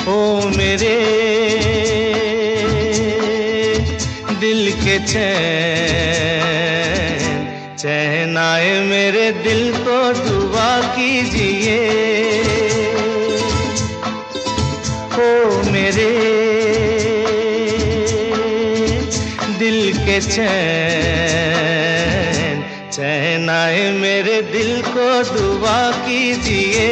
ओ मेरे दिल के चैन, चैन आए मेरे दिल को दुआ कीजिए। ओ मेरे दिल के चैन, चैन आए मेरे दिल को दुआ कीजिए।